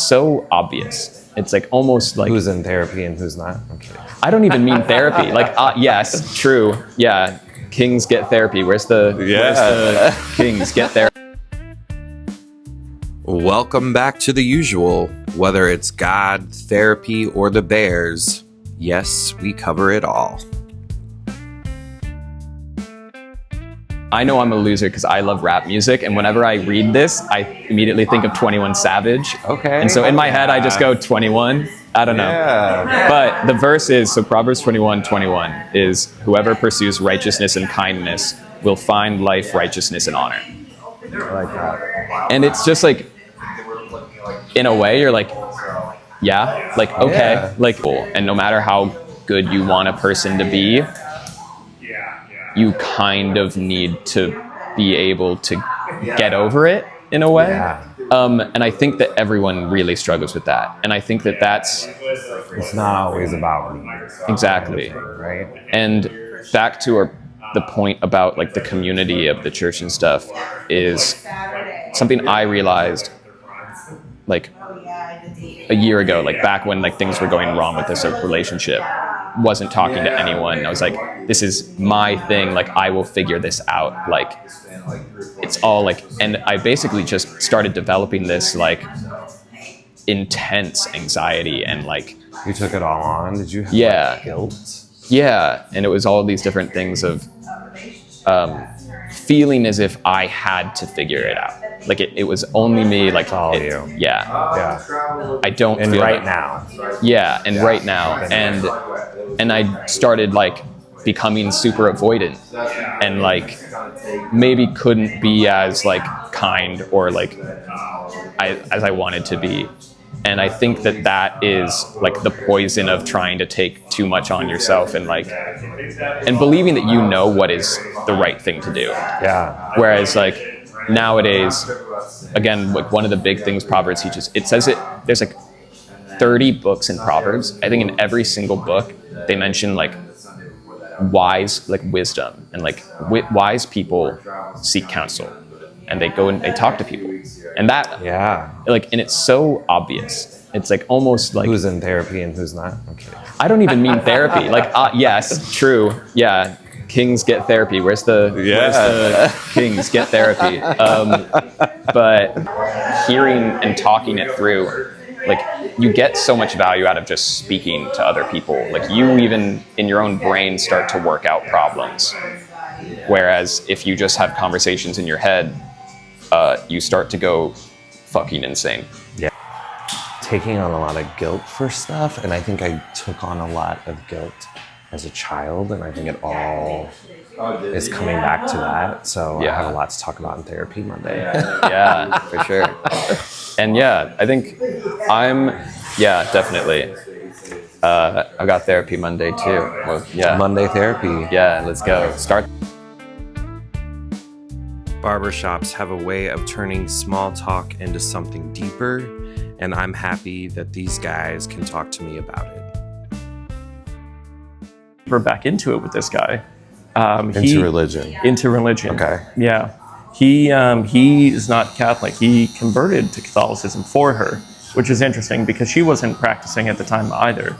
so obvious. It's like almost like Who's in therapy and who's not? I'm kidding. I don't even mean therapy. Like yes, true. Yeah, kings get therapy. Where's the kings get therapy? Welcome back to the usual. Whether it's God, therapy, or the Bears, yes, we cover it all. I know I'm a loser because I love rap music, and whenever I read this, I immediately think of 21 Savage. Okay. And so in my head, I just go 21. I don't know. Yeah. But the verse is, so Proverbs 21:21 is, whoever pursues righteousness and kindness will find life, righteousness, and honor. I like that. And it's just like, in a way, you're like, yeah, like, okay, Yeah. like, cool. And no matter how good you want a person to be, you kind of need to be able to get over it in a way. Yeah. And I think that everyone really struggles with that. And I think that that's It's not always about me. exactly. Right? And back to the point about like the community of the church and stuff is something I realized like a year ago, like back when like things were going wrong with this relationship. Wasn't talking to anyone. I was like, this is my thing. Like, I will figure this out. Like, it's all like, and I basically just started developing this like intense anxiety and like, You took it all on? Did you have Yeah. guilt? yeah. And it was all these different things of feeling as if I had to figure it out. Like it was only me. Like, all it- you. Yeah. Yeah. I don't And feel right like- now. Yeah, and right now, and I started like becoming super avoidant, and like maybe couldn't be as like kind or like as I wanted to be, and I think that is like the poison of trying to take too much on yourself and like and believing that you know what is the right thing to do. Yeah. Whereas like nowadays, again, like one of the big things Proverbs teaches, it says there's like 30 books in Proverbs. I think in every single book they mention like wise, like wisdom, and like wise people seek counsel, and they go and they talk to people, and that Yeah. like, and it's so obvious. It's like almost like Who's in therapy and who's not? I'm kidding. I don't even mean therapy. Like yes, true. Yeah, kings get therapy. Where's the kings get therapy? But hearing and talking it through, like you get so much value out of just speaking to other people. Like you even in your own brain start to work out problems. Whereas if you just have conversations in your head, you start to go fucking insane. Taking on a lot of guilt for stuff, and I think I took on a lot of guilt as a child, and I think it all is coming back to that. So Yeah. I have a lot to talk about in therapy Monday. Yeah, for sure. And yeah, I think definitely. I got therapy Monday too. Well, yeah. Monday therapy. Yeah, let's go. Start. Barbershops have a way of turning small talk into something deeper, and I'm happy that these guys can talk to me about it. We're back into it with this guy. Into religion. Into religion. Okay. Yeah. He is not Catholic. He converted to Catholicism for her, which is interesting because she wasn't practicing at the time either.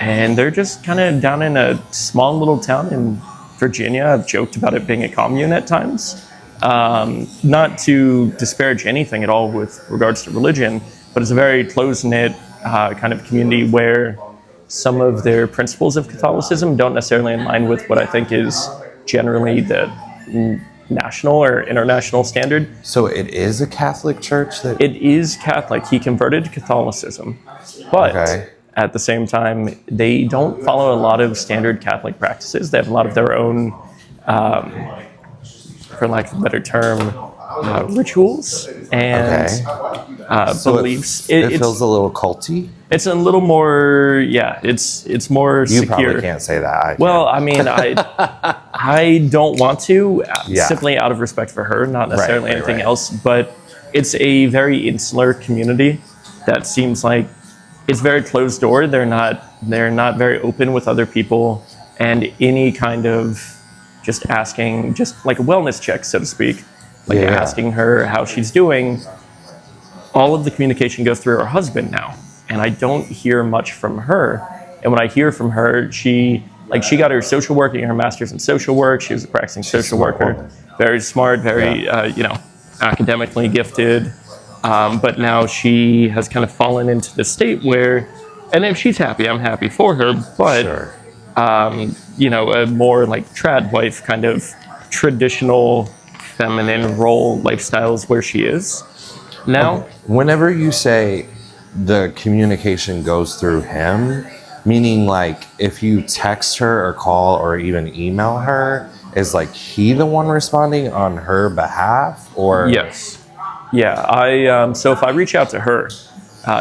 And they're just kind of down in a small little town in Virginia. I've joked about it being a commune at times. Not to disparage anything at all with regards to religion, but it's a very close-knit kind of community where some of their principles of Catholicism don't necessarily align with what I think is generally the national or international standard. So it is a Catholic church that... It is Catholic. He converted to Catholicism, but at the same time, they don't follow a lot of standard Catholic practices. They have a lot of their own, for lack of a better term, rituals and beliefs. It feels a little culty. It's a little more, it's more You secure. probably can't say that. Well, I mean, I don't want to, simply out of respect for her, not necessarily anything else, but it's a very insular community that seems like it's very closed door. They're not very open with other people, and any kind of just asking, just like a wellness check, so to speak, like asking her how she's doing, all of the communication goes through her husband now, and I don't hear much from her. And when I hear from her, she got her social work, her master's in social work. She was a practicing social worker, very smart, very academically gifted. But now she has kind of fallen into the state where, and if she's happy, I'm happy for her. But Sure. A more like trad wife kind of traditional feminine role lifestyles where she is now. Whenever you say the communication goes through him, meaning like if you text her or call or even email her, is like he the one responding on her behalf, or? Yes. Yeah. So if I reach out to her,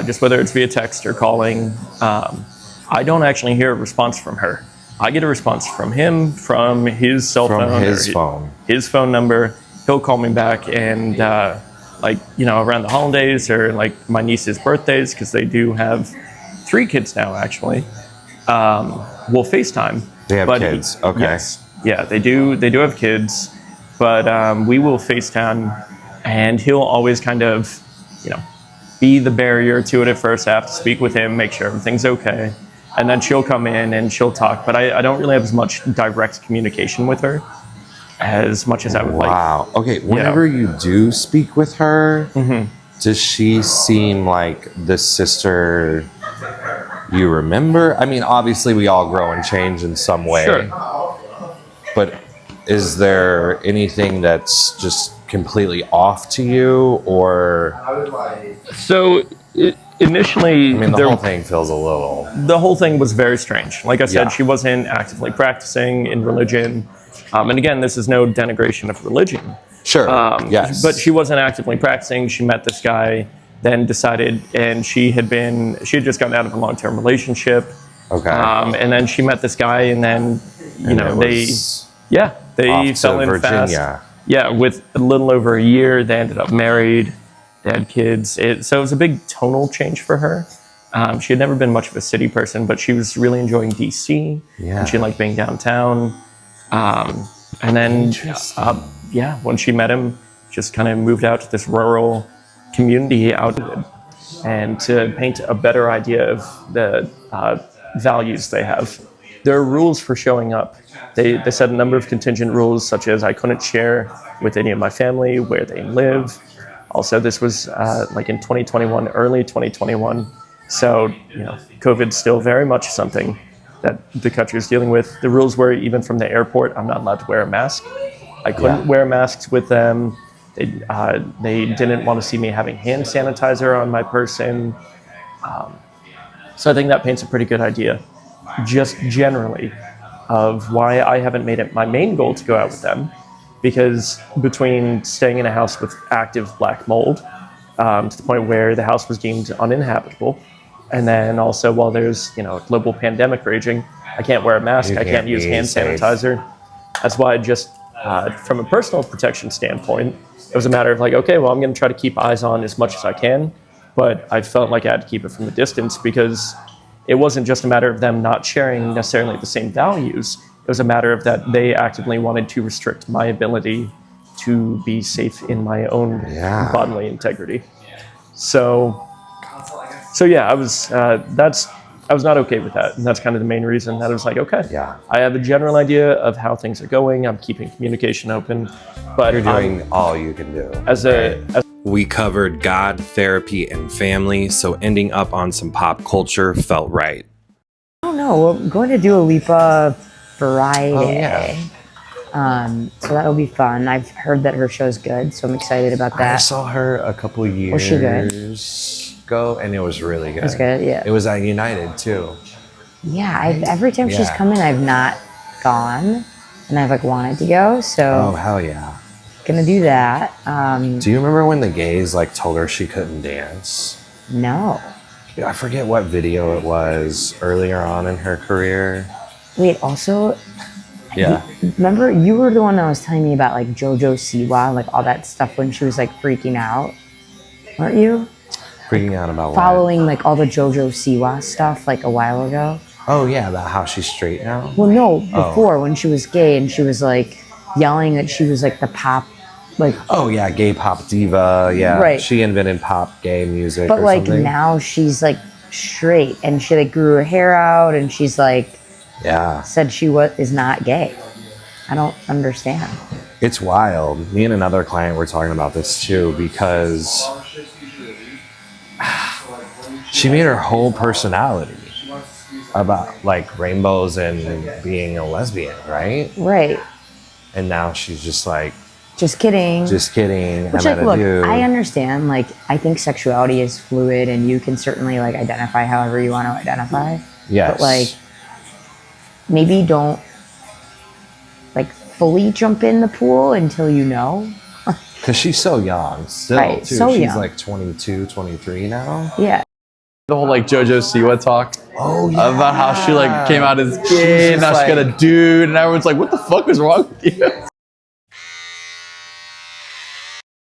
just whether it's via text or calling, I don't actually hear a response from her. I get a response from him, from his cell phone. From his phone. His phone number. He'll call me back, and around the holidays or like my niece's birthdays, because they do have 3 kids now actually. We'll FaceTime. They have kids. Okay. Yes. Yeah, they do. They do have kids, but we will FaceTime, and he'll always kind of, be the barrier to it at first. I have to speak with him, make sure everything's okay, and then she'll come in and she'll talk. But I don't really have as much direct communication with her as much as I would like. Wow. Okay. Whenever you do speak with her, does she seem like the sister you remember? I mean, obviously we all grow and change in some way. Sure. But is there anything that's just completely off to you, or? So initially, I mean, the whole thing feels a little. The whole thing was very strange. Like I said, Yeah. she wasn't actively practicing in religion. And again, this is no denigration of religion. Sure. Yes. But she wasn't actively practicing. She met this guy, then decided, and she had just gotten out of a long-term relationship. Okay. And then she met this guy, and then, they fell in Virginia. fast. Yeah, with a little over a year, they ended up married. They had kids. So it was a big tonal change for her. She had never been much of a city person, but she was really enjoying DC. Yeah. And she liked being downtown. And then, when she met him, just kind of moved out to this rural community out. And to paint a better idea of the values they have, there are rules for showing up. They set a number of contingent rules, such as I couldn't share with any of my family where they live. Also, this was like in 2021, early 2021. So, COVID's still very much something that the country is dealing with. The rules were, even from the airport, I'm not allowed to wear a mask. I couldn't wear masks with them. They didn't want to see me having hand sanitizer on my person. So I think that paints a pretty good idea, just generally, of why I haven't made it my main goal to go out with them. Because between staying in a house with active black mold, to the point where the house was deemed uninhabitable, and then also while there's a global pandemic raging, I can't wear a mask, I can't use hand sanitizer. That's why I just, from a personal protection standpoint, it was a matter of like, okay, well, I'm going to try to keep eyes on as much as I can, but I felt like I had to keep it from a distance, because it wasn't just a matter of them not sharing necessarily the same values. It was a matter of that they actively wanted to restrict my ability to be safe in my own bodily integrity. So yeah, I was not okay with that, and that's kind of the main reason that I was like, okay, I have a general idea of how things are going. I'm keeping communication open, but you're doing all you can do. We covered God, therapy, and family, so ending up on some pop culture felt right. I don't know. We're going to Dua Lipa Friday. Oh, yeah. So that'll be fun. I've heard that her show's good, so I'm excited about that. I saw her a couple years Was she good? ago, and it was really good. It was good, yeah. It was at United, too. Yeah, every time she's come in, I've not gone, and I've wanted to go, so Oh, hell yeah. gonna do that. Do you remember when the gays told her she couldn't dance? No. I forget what video it was earlier on in her career. Wait, also, Yeah. remember you were the one that was telling me about JoJo Siwa, all that stuff when she was freaking out, weren't you? Freaking out about what? Following all the JoJo Siwa stuff a while ago. Oh, yeah, about how she's straight now? Well, no, before when she was gay and she was yelling that she was the pop Like, Oh yeah, gay pop diva. Yeah, Right. she invented pop gay music. but or like something. now she's like straight and she like grew her hair out and she's like Yeah, said she is not gay. I don't understand. it's wild. Me and another client were talking about this too because she made her whole personality about like rainbows and being a lesbian, right? Right. And now she's just like, Just kidding. just kidding. Which, I like, met a look, dude. I understand. Like, I think sexuality is fluid, and you can certainly like identify however you want to identify. Yes. But like, maybe don't like fully jump in the pool until you know. Because she's so young still, Right, too. so she's young. like 22, 23 now. Yeah. The whole like JoJo Siwa talk Oh, yeah. about how she like came out as gay and now just she got a dude and everyone's like, what the fuck is wrong with you?